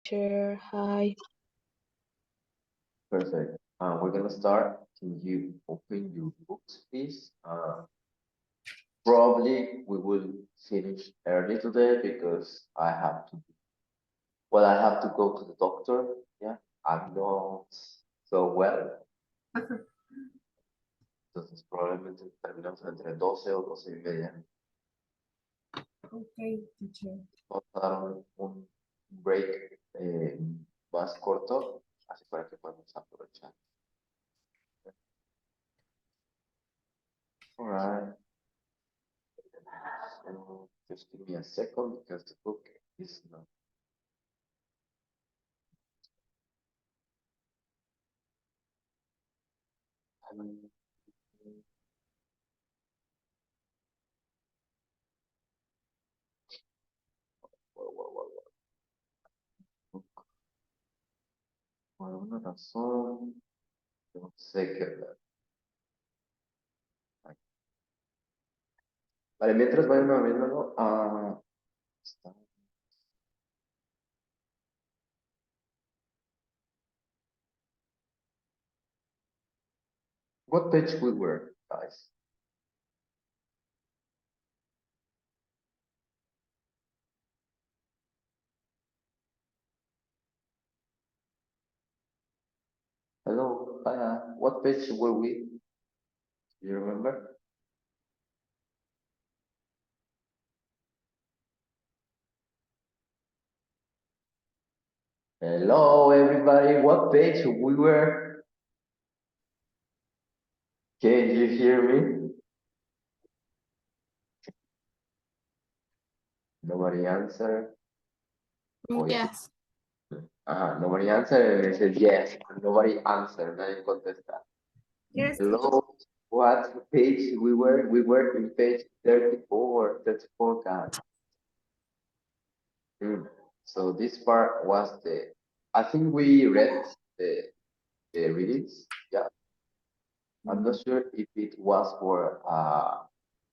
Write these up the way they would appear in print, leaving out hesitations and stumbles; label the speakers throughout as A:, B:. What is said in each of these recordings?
A: Teacher. Hi.
B: Perfect. We're gonna start. Can you open your books, please? Probably we will finish early today because I have to. Well, I have to go to the doctor. Yeah, I'm not so well. Entonces probablemente terminamos entre 12 o 12:30.
A: Okay, teacher.
B: Vamos a dar un break más corto, así para que podamos aprovechar. All right. So just give me a second because the book is not. Por alguna razón, no sé qué ver. Vale, mientras vayan abriéndolo, está. What page we were, guys? Hello, what page were we? Do you remember? Hello, everybody. What page we were? Can you hear me? Nobody answer. Oh, yeah.
A: Yes.
B: Nobody answered. And I said yes. Nobody answered. Nadie contesta.
A: Yes, teacher.
B: Hello. What page we were? We were in page 34. 34, guys. So this part was I think we read the readings. Yeah. I'm not sure if it was for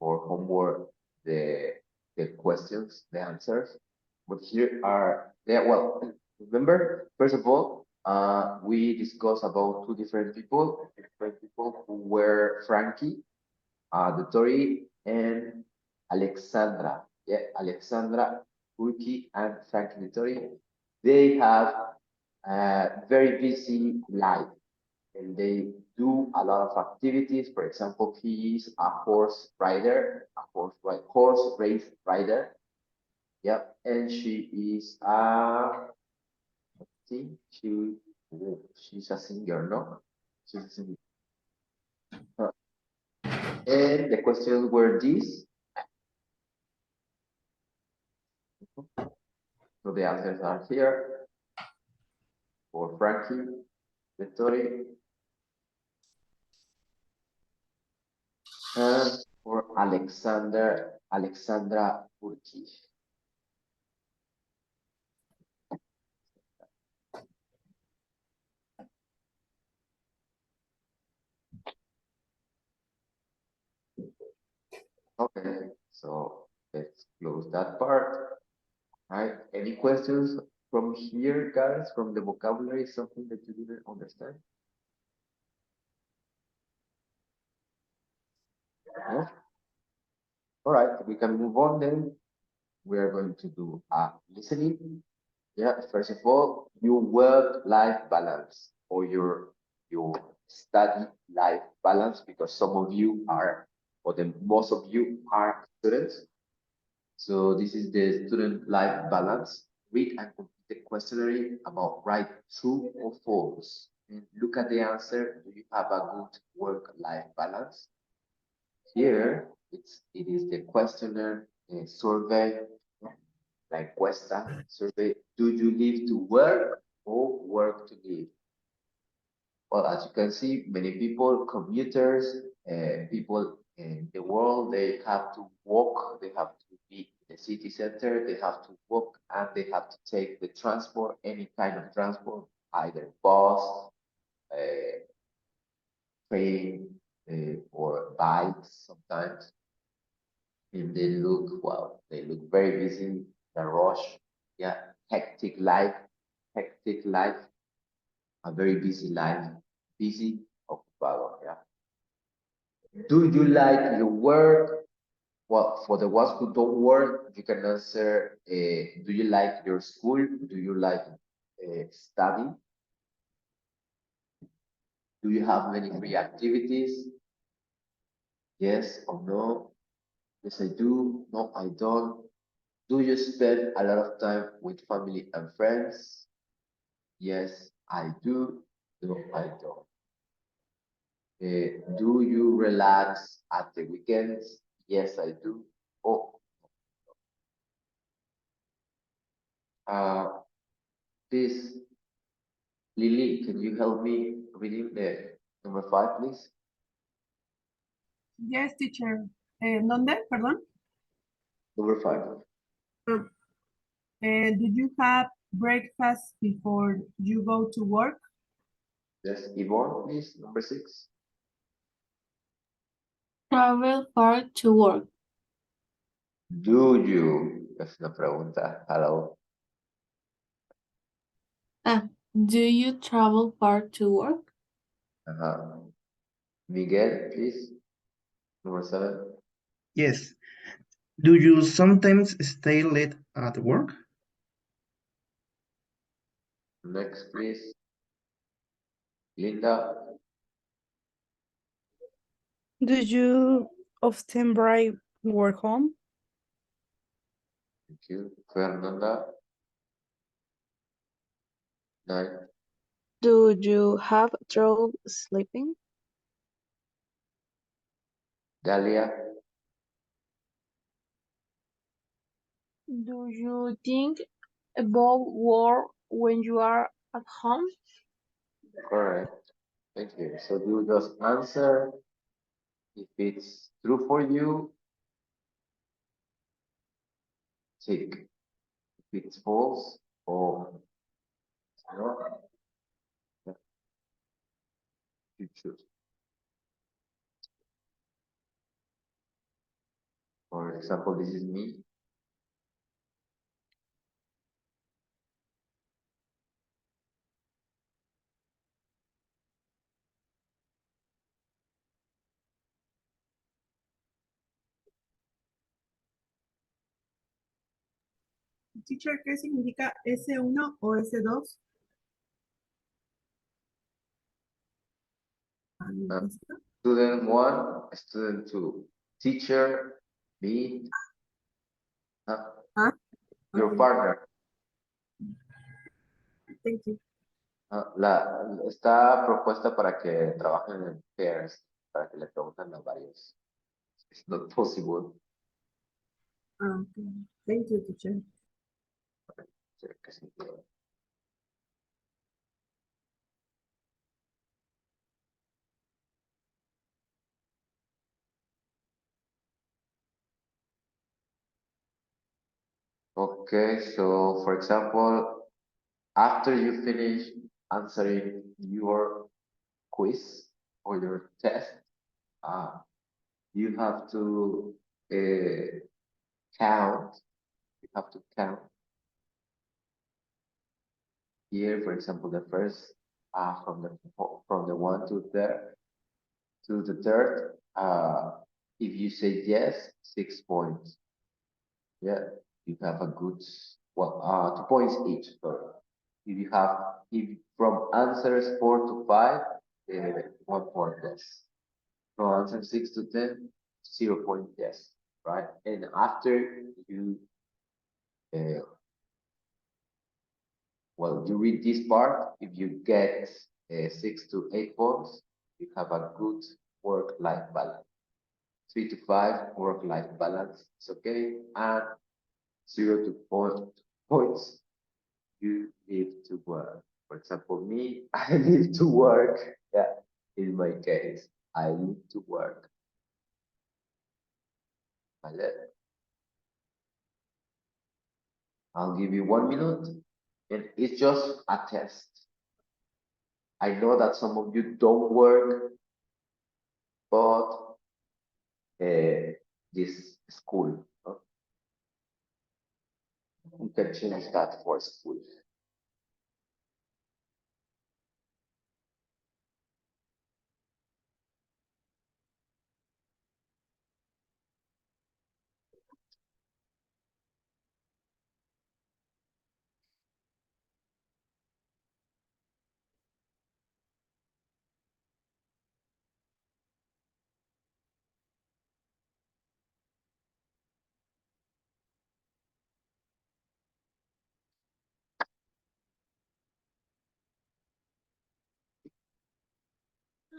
B: homework, the questions, the answers, but here are, yeah, well, remember, first of all, we discussed about two different people who were Frankie, the Tori, and Alexandra. Yeah, Alexandra Urki and Frankie the Tori. They have a very busy life and they do a lot of activities. For example, he is a horse rider, horse race rider. Yep, and she is see, she's a singer, no? She's a singer. And the questions were these. So the answers are here for Frankie, Vittori, and for Alexandra Urki. Okay, so let's close that part. All right, any questions from here, guys, from the vocabulary, something that you didn't understand? No? All right, we can move on then. We are going to do listening. Yeah, first of all, your work-life balance or your study-life balance, because some of you are, or the most of you are students. So this is the student life balance. Read and complete the questionnaire about write true or false. And look at the answer. Do you have a good work-life balance? Here, it is the questionnaire survey, la encuesta survey. Do you live to work or work to live? Well, as you can see, many people, commuters, people in the world, they have to walk, they have to be in the city center, they have to walk, and they have to take the transport, any kind of transport, either bus, uh, train, or bikes sometimes. And they look, well, they look very busy, the rush, yeah, hectic life. hectic life, a very busy life, busy, ocupado, yeah. Do you like your work? Well, for the ones who don't work, you can answer, do you like your school? Do you like study? Do you have many free activities? Yes or no? Yes, I do. No, I don't. Do you spend a lot of time with family and friends? Yes, I do. No, I don't. Do you relax at the weekends? Yes, I do. Oh, uh, please, Lily, can you help me reading the number 5, please?
A: Yes, teacher. ¿Dónde? Perdón.
B: Number 5.
A: Did you have breakfast before you go to work?
B: Yes, Yvonne, please, number 6.
C: Travel far to work.
B: Do you? Es una pregunta. Hello.
C: Do you travel far to work?
B: Ajá. Miguel, please. Number 7.
D: Yes. Do you sometimes stay late at work?
B: Next, please. Linda.
E: Do you often bring work home?
B: Thank you. Fernanda. 9.
A: Do you have trouble sleeping?
B: Dalia.
C: Do you think about work when you are at home?
B: Correct. Thank you. So you just answer if it's true for you, tick. If it's false or no, you choose. For example, this is me.
A: Teacher, ¿qué significa S1 o S2?
B: Student 1, student 2. Teacher, me,
A: Ah,
B: your
A: okay.
B: partner.
A: Thank you.
B: Está propuesta para que trabajen en pairs, para que le pregunten a varios. It's not possible.
A: Okay. Thank you, teacher.
B: Okay, so for example, after you finish answering your quiz or your test, you have to count. You have to count here, for example, the first from the 1 to the third. If you say yes, 6 points. Yeah, you have a good, well, 2 points each. So if from answers 4 to 5, 1 point less. From answer 6 to 10, 0 point yes, right? And after you, well, you read this part, if you get 6 to 8 points, you have a good work-life balance. 3 to 5, work-life balance is okay, and 0 to points, you need to work. For example, me, I need to work. Yeah, in my case, I need to work. Vale. I'll give you 1 minute, and it's just a test. I know that some of you don't work, but this school, you can change that for school.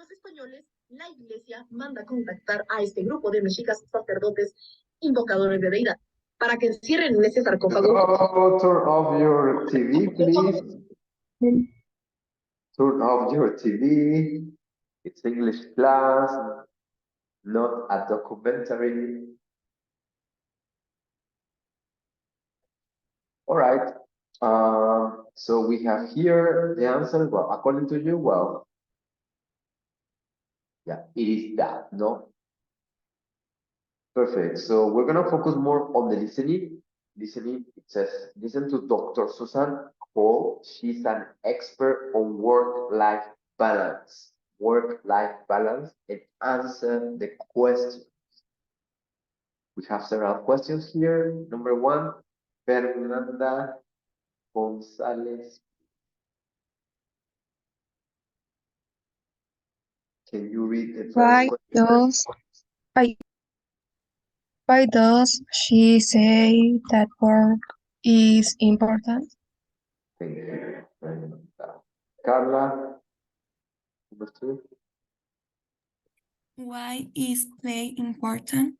F: los españoles, la iglesia manda contactar a este grupo de mexicas sacerdotes invocadores de deidad para que encierren en ese sarcófago.
B: Oh, turn off your TV, please. Turn off your TV. It's English class, not a documentary. All right. So we have here the answer. Well, according to you, well, yeah, it is that, no? Perfect. So we're gonna focus more on the listening. Listening, it says, listen to Dr. Susan Hall. She's an expert on work-life balance. Work-life balance, and answer the question. We have several questions here. Number one, Fernanda Gonzalez. Can you read the first
G: Why
B: question?
G: why does she say that work is important?
B: Thank you, Fernanda. Carla, number two.
H: Why is play important?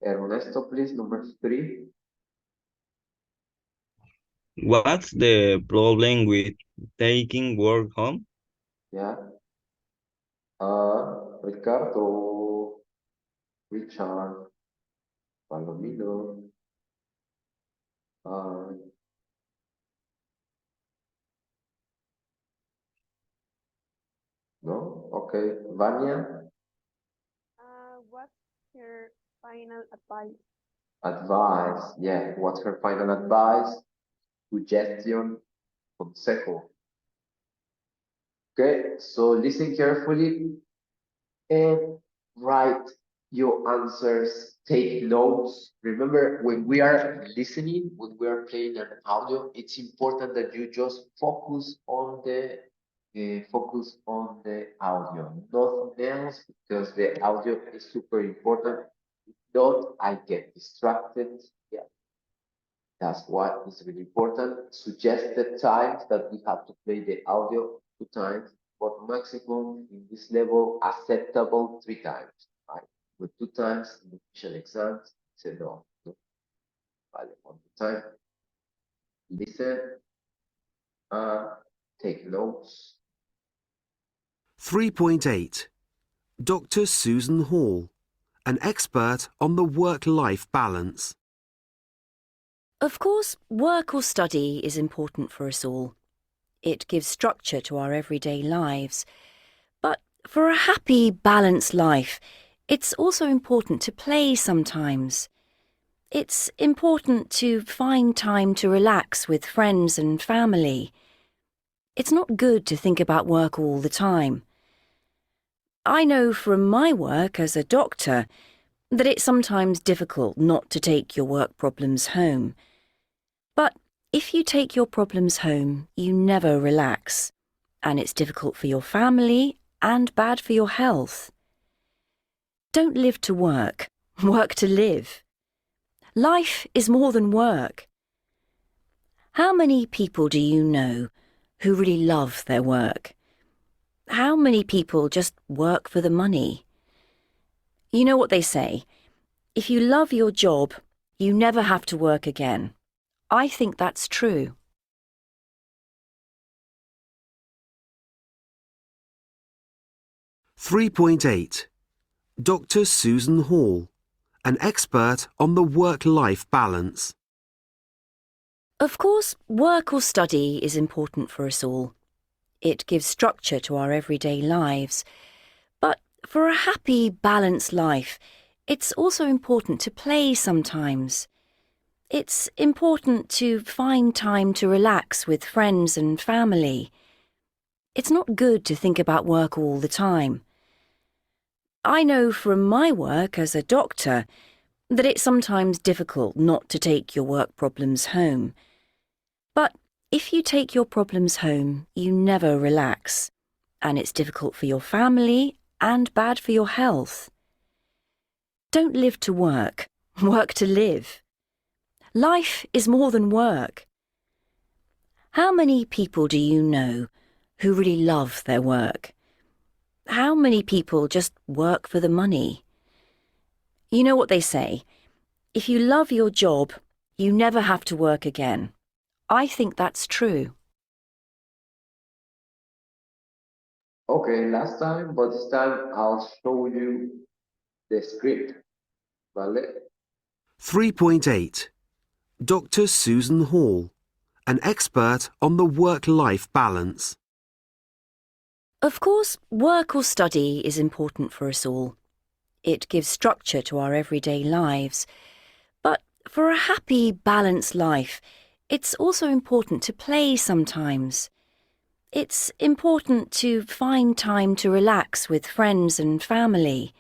B: Ernesto, please, number three.
I: What's the problem with taking work home?
B: Yeah. Ricardo, Richard, Palomino. No? Okay. Vania,
C: What's her final advice?
B: advice. Yeah. What's her final advice? Suggestion, consejo. Okay. So listen carefully and write your answers. Take notes. Remember, when we are listening, when we are playing an audio, it's important that you just focus on the audio, nothing else, because the audio is super important. If not, I get distracted. Yeah, that's what is really important. Suggested times that we have to play the audio 2 times, but maximum in this level acceptable 3 times. Right? With 2 times in the official exams, say no. Vale, 1 time. Listen. Take notes.
J: 3.8. Dr. Susan Hall, an expert on the work-life balance.
K: Of course, work or study is important for us all. It gives structure to our everyday lives. But for a happy, balanced life, it's also important to play sometimes. It's important to find time to relax with friends and family. It's not good to think about work all the time. I know from my work as a doctor that it's sometimes difficult not to take your work problems home. But if you take your problems home, you never relax, and it's difficult for your family and bad for your health. Don't live to work, work to live. Life is more than work. How many people do you know who really love their work? How many people just work for the money? You know what they say, if you love your job, you never have to work again. I think that's true.
J: .8 Dr. Susan Hall, an expert on the work-life balance.
K: Of course, work or study is important for us all. It gives structure to our everyday lives. But for a happy, balanced life, it's also important to play sometimes. It's important to find time to relax with friends and family. It's not good to think about work all the time. I know from my work as a doctor that it's sometimes difficult not to take your work problems home. But if you take your problems home, you never relax, and it's difficult for your family and bad for your health. Don't live to work, work to live. Life is more than work. How many people do you know who really love their work? How many people just work for the money? You know what they say, if you love your job, you never have to work again. I think that's true.
B: Okay, last time, but this time I'll show you the script. Vale?
J: 3.8. Dr. Susan Hall, an expert on the work-life balance.
K: Of course, work or study is important for us all. It gives structure to our everyday lives. But for a happy, balanced life, it's also important to play sometimes. It's important to find time to relax with friends and family.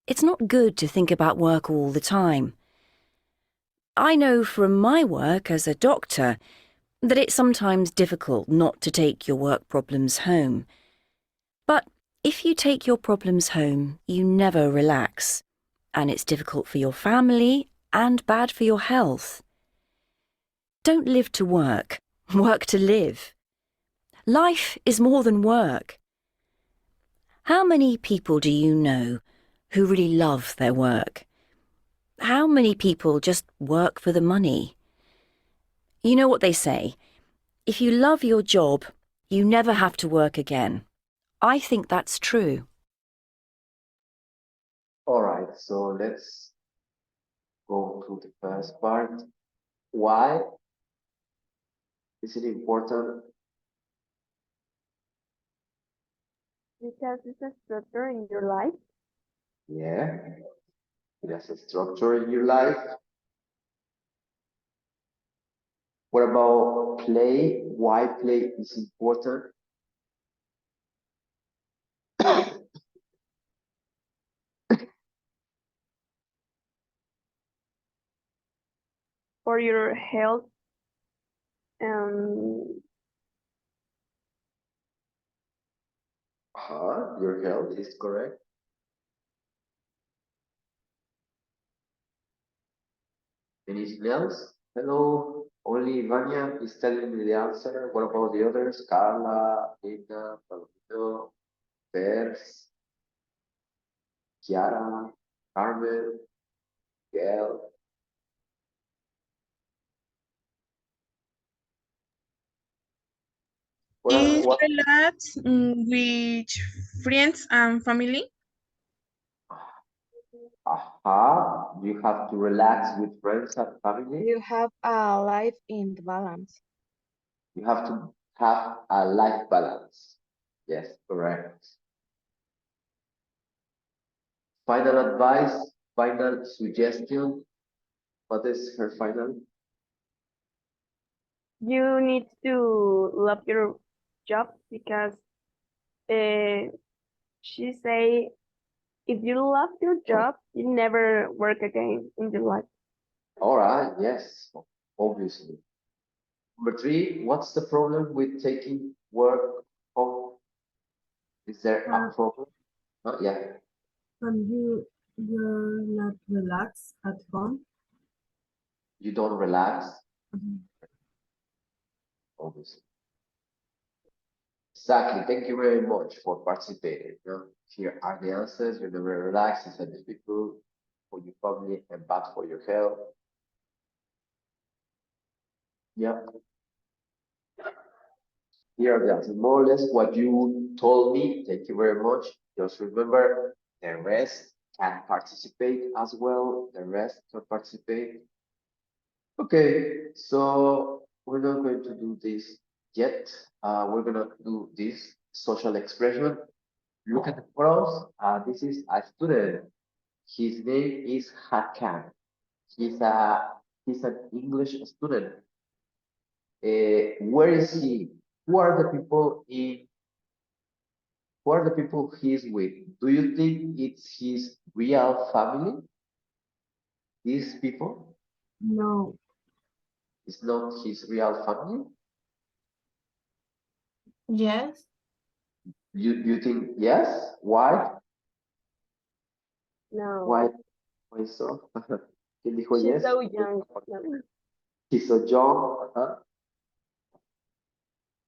K: It's not good to think about work all the time. I know from my work as a doctor that it's sometimes difficult not to take your work problems home. But if you take your problems home, you never relax, and it's difficult for your family and bad for your health. Don't live to work, work to live. Life is more than work. How many people do you know who really love their work? How many people just work for the money? You know what they say, if you love your job, you never have to work again. I think that's true.
B: All right, so let's go to the first part. Why is it important?
C: Because it's a structure in your life.
B: Yeah, it has a structure in your life. What about play? Why play is important?
C: For your health and
B: Your health is correct. Anything else? Hello, only Vanya is telling me the answer. What about the others? Carla, Linda, Palomino, Pers, Chiara, Carmen, Gail.
A: Is
B: What?
A: relax with friends and family.
B: You have to relax with friends and family.
E: You have a life in the balance.
B: You have to have a life balance. Yes, correct. Final advice, final suggestion. What is her final?
C: you need to love your job because she say if you love your job, you never work again in your life.
B: All right, yes, obviously. Number 3, what's the problem with taking work home? Is there a problem? Yeah.
A: You're not relaxed at home.
B: You don't relax, obviously. Exactly. Thank you very much for participating. Here are the answers. You never relax. It's difficult for your family and bad for your health. Yeah. Here are the answers. More or less what you told me. Thank you very much. Just remember, the rest can participate as well. The rest can participate. Okay, so we're not going to do this yet. We're gonna do this social expression. Look at the photos. This is a student. His name is Hakan. He's an English student. Where is he? Who are the people he's with? Do you think it's his real family? These people?
A: No,
B: It's not his real family?
A: yes,
B: You think yes? Why?
C: No,
B: Why so? ¿Quién dijo
C: she's
B: yes?
C: so young. No.
B: He's so young.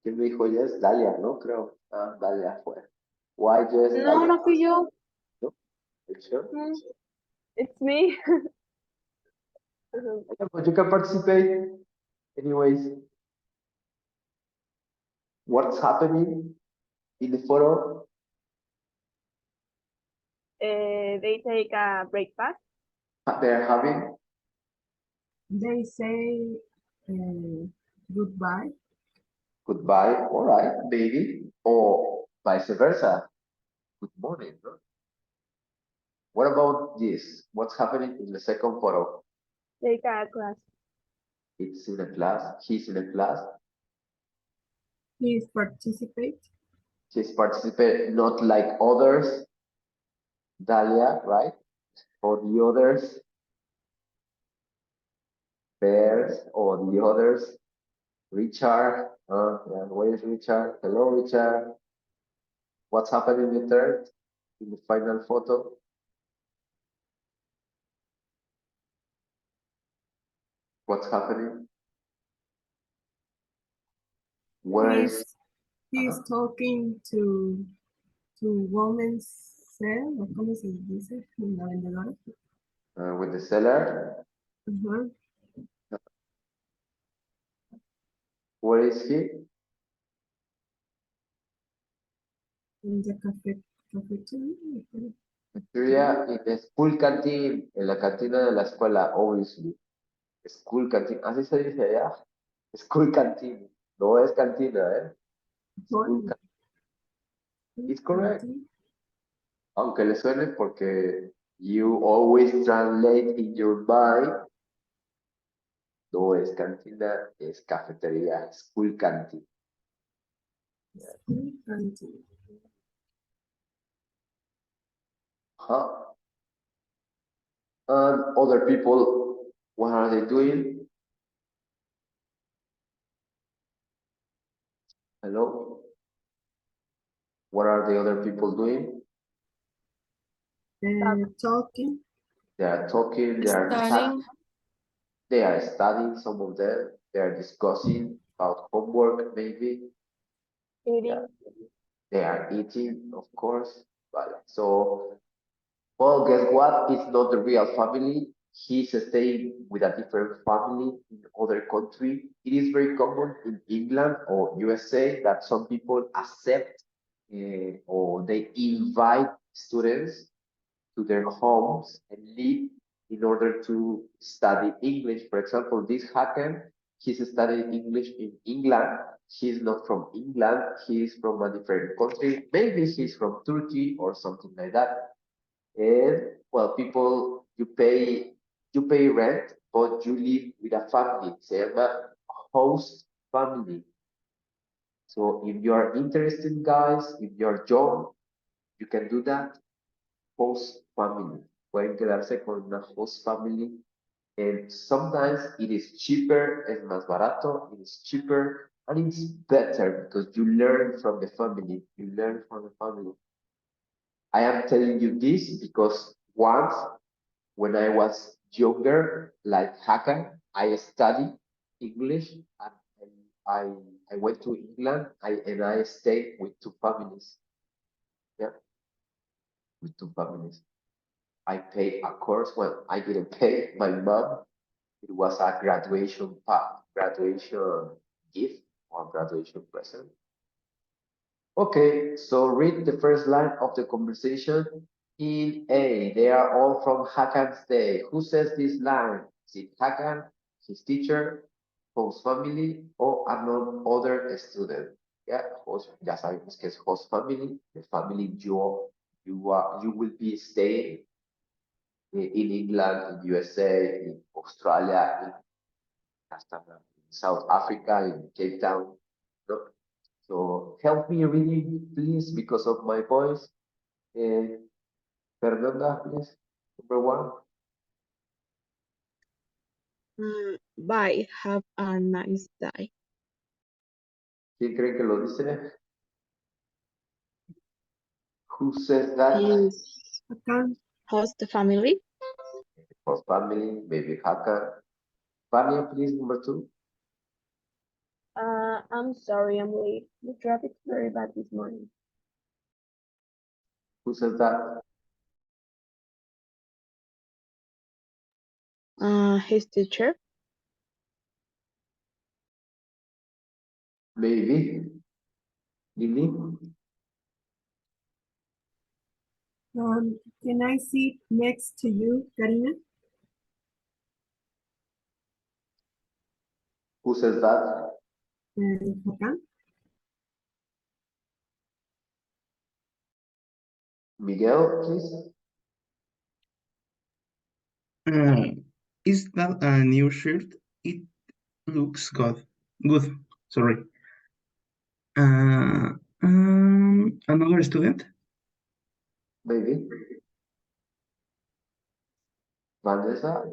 B: ¿Quién me dijo yes? Dalia, ¿no? Creo. Ah, Dalia fue. Why yes?
C: No,
B: Dalia?
C: no fui yo.
B: No? Are you sure?
C: Mm, It's me.
B: Yeah, but you can participate. Anyways, what's happening in the photo?
C: They take a breakfast.
B: They're having
A: They say goodbye.
B: goodbye, all right, maybe, or vice versa. Good morning. No? What about this? What's happening in the second photo?
C: Take a class.
B: It's in a class. He's in a class.
A: Please participate.
B: He's participating, not like others. Dalia, right? Or the others. Bears, or the others. Richard. Yeah, where is Richard? Hello, Richard. What's happening in the third? In the final photo? What's happening? Where is
A: He's talking to woman's cell, o cómo se dice, la vendedora.
B: with the seller?
A: Ajá.
B: Where is he?
A: In the cafeteria.
B: Cafeteria in the school canteen, en la cantina de la escuela, obviously. School canteen, así se dice allá. School canteen, no es cantina, ¿eh? School canteen. It's correct. Aunque le suene porque you always translate in your mind. No es cantina, es cafetería, school canteen.
A: School canteen.
B: Huh? And other people, what are they doing? Hello? What are the other people doing?
A: Talking.
B: They are talking, they are
G: Studying.
B: they are studying, some of them, they are discussing about homework maybe.
C: Eating.
B: Yeah. They are eating, of course. But so, well, guess what? It's not the real family. He's staying with a different family in other country. It is very common in England or USA that some people accept or they invite students to their homes and live in order to study English. For example, this hacker, he's studying English in England. He's not from England. He's from a different country. Maybe he's from Turkey or something like that. And well, people, you pay rent, but you live with a family. Se llama host family. So if you are interested, guys, if you're young, you can do that. Host family. Pueden quedarse con una host family. And sometimes it is cheaper, es más barato, it is cheaper, and it's better because you learn from the family. You learn from the family. I am telling you this because once, when I was younger, like Hakan, I studied English and I went to England and I stayed with two families. Yeah, with two families. I paid a course. Well, I didn't pay my mom. It was a graduation gift or graduation present. Okay, so read the first line of the conversation. In A, they are all from Hakan's day. Who says this line? Is it Hakan, his teacher, host family, or another student? Yeah, host, ya sabemos que es host family. The family you will be staying in England, in USA, in Australia, in South Africa, in Cape Town. No? So help me reading, please, because of my voice. Fernanda, please, number one.
G: Bye. Have a nice day.
B: ¿Quién cree que lo dice? Who says that?
G: Please host the family.
B: Host family, maybe Hakan. Vania, please, number two.
C: I'm sorry, I'm late. The traffic's very bad this morning.
B: Who says that?
C: His teacher.
B: Maybe. Lily?
A: Can I sit next to you, Karina?
B: Who says that?
A: Hakan?
B: Miguel, please.
D: Is that a new shirt? It looks good. Good. Sorry. Another student?
B: Maybe. Vanessa?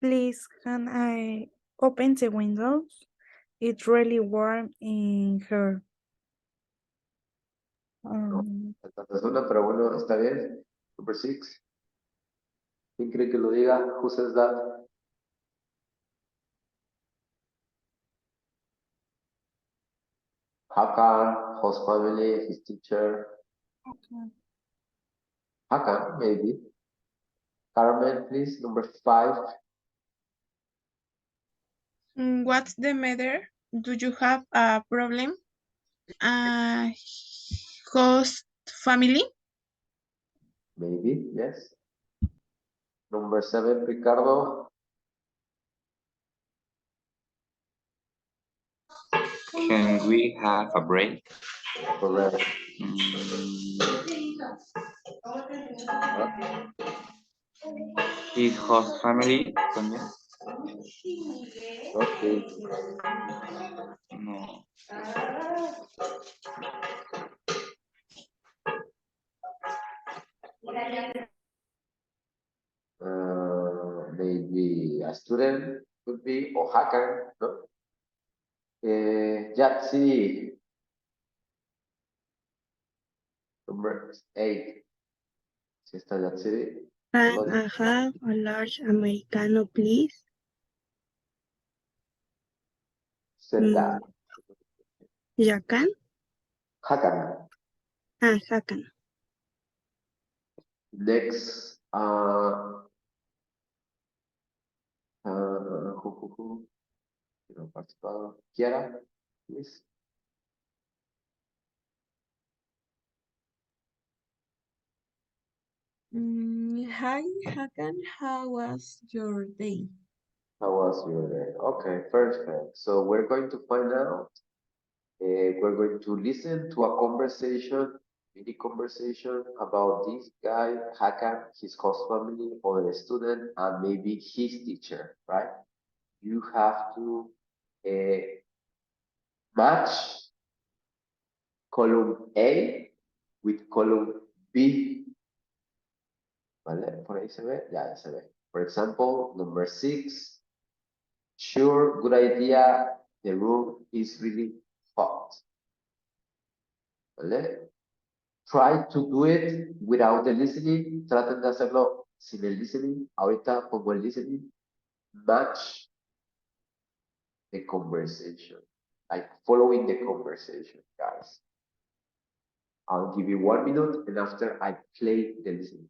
E: Please, can I open the windows? It's really warm in here.
B: Esta persona, pero bueno, está bien. Number 6. ¿Quién cree que lo diga? Who says that? Hakan, host family, his teacher. Hakan, maybe. Carmen, please. Number 5.
H: What's the matter? Do you have a problem? Host family?
B: Maybe, yes. Number 7, Ricardo.
L: Can we have a break?
B: Correct.
L: His host family también.
B: Okay.
L: No.
B: Maybe a student could be, or hacker, no? Yatsi. Number 8. Si está Yatsi.
C: Can I have a large Americano, please?
B: Said that.
C: Yakan?
B: Hakan.
C: Hakan.
B: Next, who no participado? Kiara, please.
M: Hi, Hakan. How was your day?
B: How was your day? Okay, perfect. So we're going to find out. We're going to listen to a conversation, mini conversation about this guy, Hakan, his host family, or a student, and maybe his teacher, right? You have to match column A with column B. ¿Vale? Por ahí se ve, ya se ve. For example, number 6. Sure, good idea. The room is really hot. ¿Vale? Try to do it without the listening. Traten de hacerlo sin el listening. Ahorita pongo el listening. Match the conversation. Like following the conversation, guys. I'll give you 1 minute, and after I play the listening.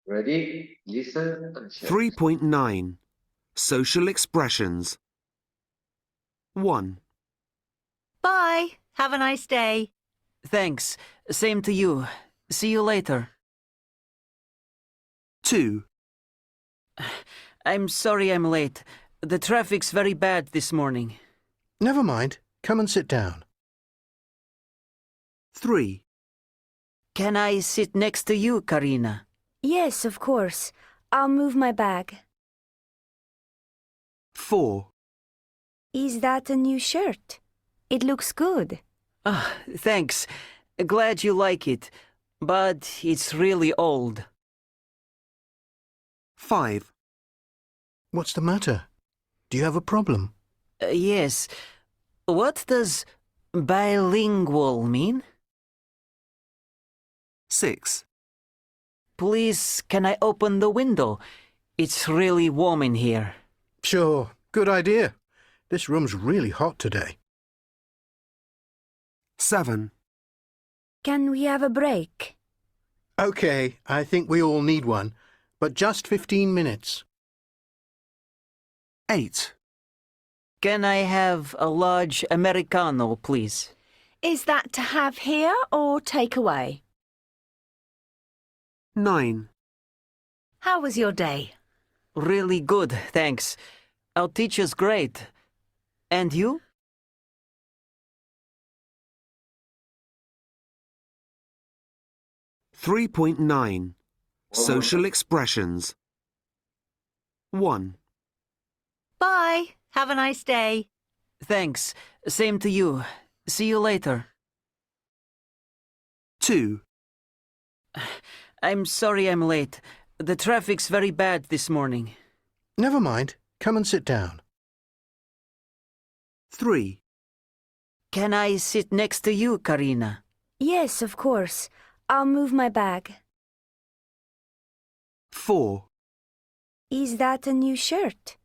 B: Ready? Listen and share.
J: 3.9 Social expressions. 1,
K: Bye. Have a nice day.
N: Thanks. Same to you. See you later.
J: 2,
N: I'm sorry I'm late. The traffic's very bad this morning.
O: Never mind. Come and sit down.
J: 3,
N: Can I sit next to you, Karina?
K: Yes, of course. I'll move my bag.
J: 4,
K: Is that a new shirt? It looks good.
N: Ah, thanks. Glad you like it. But it's really old.
J: 5,
O: What's the matter? Do you have a problem?
N: Yes. What does bilingual mean?
J: 6,
N: Please, can I open the window? It's really warm in here.
O: Sure. Good idea. This room's really hot today.
J: 7,
K: Can we have a break?
O: Okay, I think we all need one, but just 15 minutes.
J: 8,
N: Can I have a large Americano, please?
K: Is that to have here or take away?
J: 9,
K: How was your day?
N: Really good, thanks. Our teacher's great. And you?
J: Three 3.9 Social expressions. 1,
K: Bye. Have a nice day.
N: Thanks. Same to you. See you later.
J: 2,
N: I'm sorry I'm late. The traffic's very bad this morning.
O: Never mind. Come and sit down.
J: 3,
N: Can I sit next to you, Karina?
K: Yes, of course. I'll move my bag.
J: 4,
K: Is that a new shirt?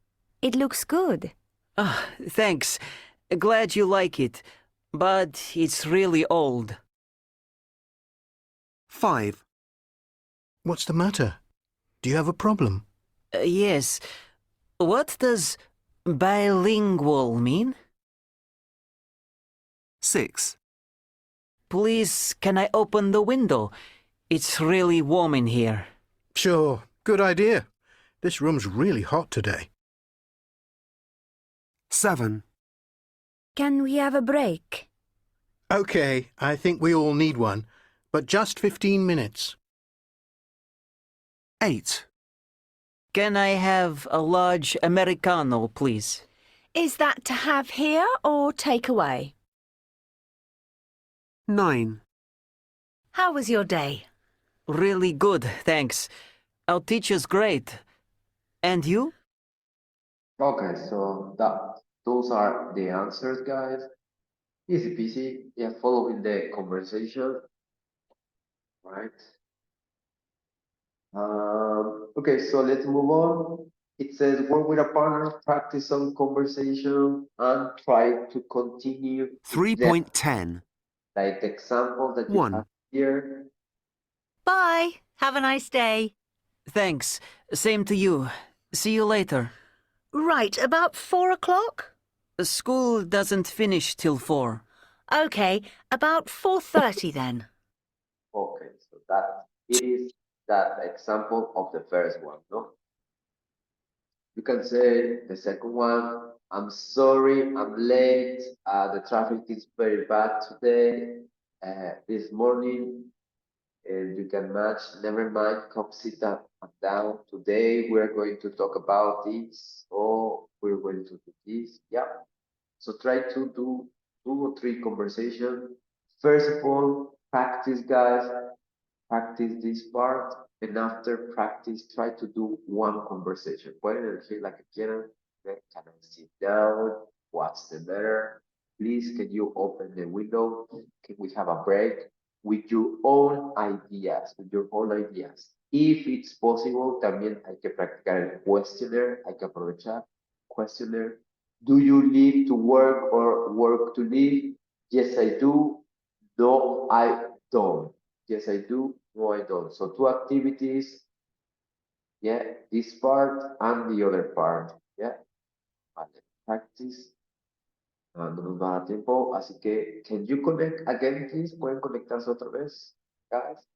K: It looks good.
N: Ah, thanks. Glad you like it. But it's really old.
J: 5,
O: What's the matter? Do you have a problem?
N: Yes. What does bilingual mean?
J: 6,
N: Please, can I open the window? It's really warm in here.
O: Sure. Good idea. This room's really hot today.
J: 7,
K: Can we have a break?
O: Okay, I think we all need one, but just 15 minutes.
J: 8,
N: Can I have a large Americano, please?
K: Is that to have here or take away?
J: 9,
K: How was your day?
N: Really good, thanks. Our teacher's great. And you?
B: Okay, so those are the answers, guys. Easy peasy. Yeah, following the conversation, right? Okay, so let's move on. It says work with a partner, practice some conversation, and try to continue.
J: 3.10
B: Like the example that you
J: 1,
B: have here.
K: Bye. Have a nice day.
N: Thanks. Same to you. See you later.
K: Right, about 4 o'clock?
N: School doesn't finish till 4.
K: Okay, about 4:30 then.
B: Okay, so that it is that example of the first one, no? You can say the second one, I'm sorry, I'm late. The traffic is very bad today. This morning, and you can match, never mind, come sit up and down. Today, we're going to talk about this, or we're going to do this. Yeah. So try to do 2 or 3 conversations. First of all, practice, guys. Practice this part, and after practice, try to do 1 conversation. Pueden elegir la que quieran. Can I sit down? What's the matter? Please, can you open the window? Can we have a break? With your own ideas, with your own ideas. If it's possible, también hay que practicar el questionnaire, hay que aprovechar questionnaire. Do you live to work or work to live? Yes, I do. No, I don't. Yes, I do. No, I don't. So 2 activities. Yeah, this part and the other part. Yeah. Vale, practice. No nos va a dar tiempo, así que, can you connect again, please? ¿Pueden conectarse otra vez, guys?